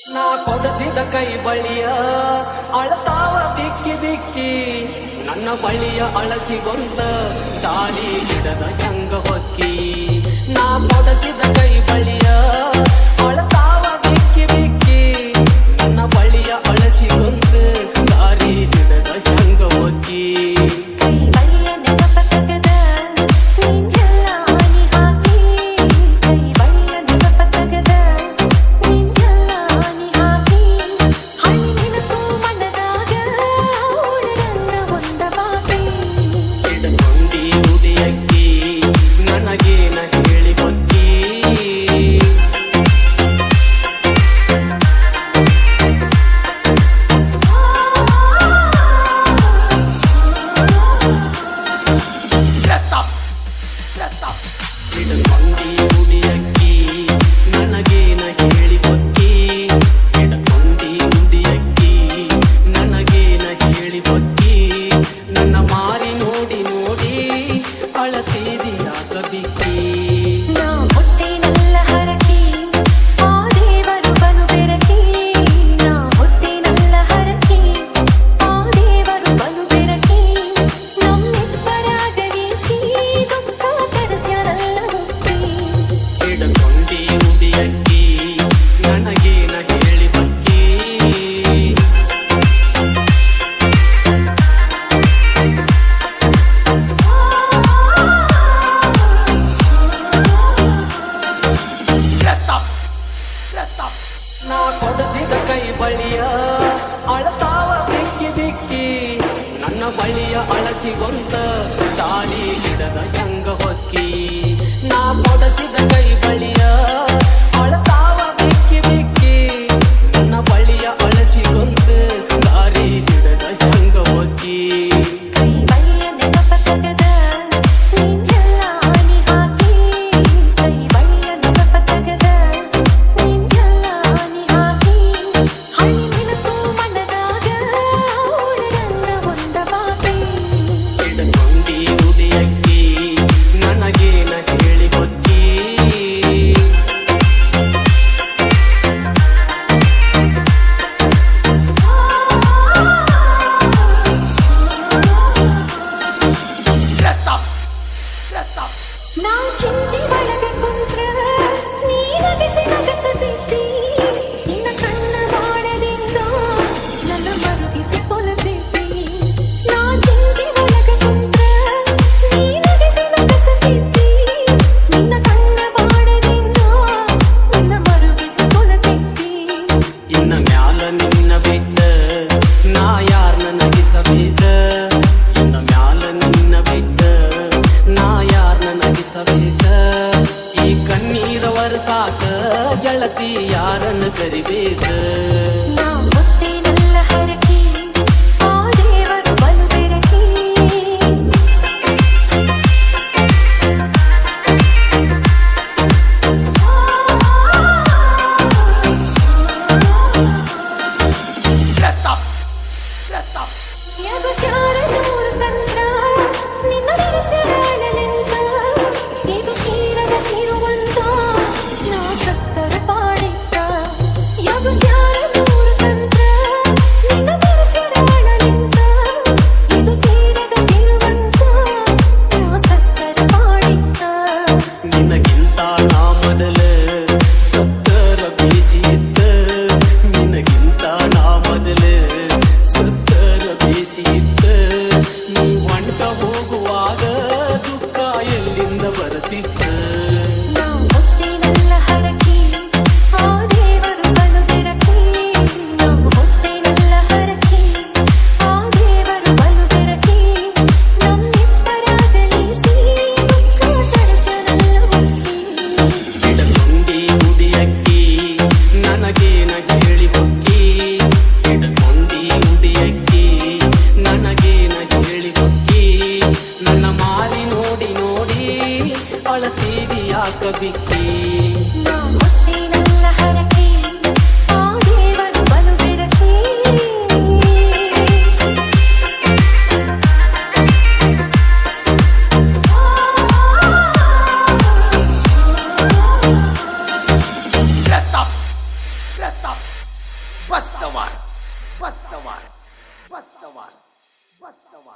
ನಾ ಕೊಡಸಿದ ಕೈ ಬಳಿಯ ಅಳತಾವ ದಿಕ್ಕಿ ದಿಕ್ಕಿ ನನ್ನ ಬಳಿಯ ಅಳಸಿಗೊಂದ ದಾರಿ ಹಿಡದ ಹೆಂಗ ಹೊಕ್ಕಿ ನಾ ಕೊಡಸಿದ ಕೈ ಬಳಿಯ ಅಳತಾವ ದಿಕ್ಕಿ ದಿಕ್ಕಿ ನನ್ನ ಬಳಿಯ ಅಳಸಿಗೊಂದ ದಾರಿ ಹಿಡದ ಹೆಂಗ ಹೊಕ್ಕಿ ನಾ ಕೊಡಸಿದ ಕೈ ಬಳಿಯ ಅಳತಾವ ದಿಕ್ಕಿ ದಿಕ್ಕಿ ನನ್ನ ಬಳಿಯ ಅಳಸಿಗೊಂದ ದಾರಿ ಹಿಡದ ಹೆಂಗ ಹೊಕ್ಕಿ ನಾ ಕೊಡಸಿದ ಕೈ ಬಳಿಯ ಅಳತಾವ ದಿಕ್ಕಿ ದಿಕ್ಕಿ ನನ್ನ ಬಳಿಯ ಅಳಸಿಗೊಂದ ದಾರಿ ಹಿಡದ ಹೆಂಗ ಹೊಕ್ಕಿ ಸಾಕ ಗೆಳತಿ ಯಾರನ್ನು ಕರಿಬೇಕ ಬಿಕ್ಕಿ Let's stop. ಬಸ್ತವಾರ್ ಬಸ್ತವಾರ್ ಬಸ್ತವಾರ್ ಬಸ್ತವಾರ್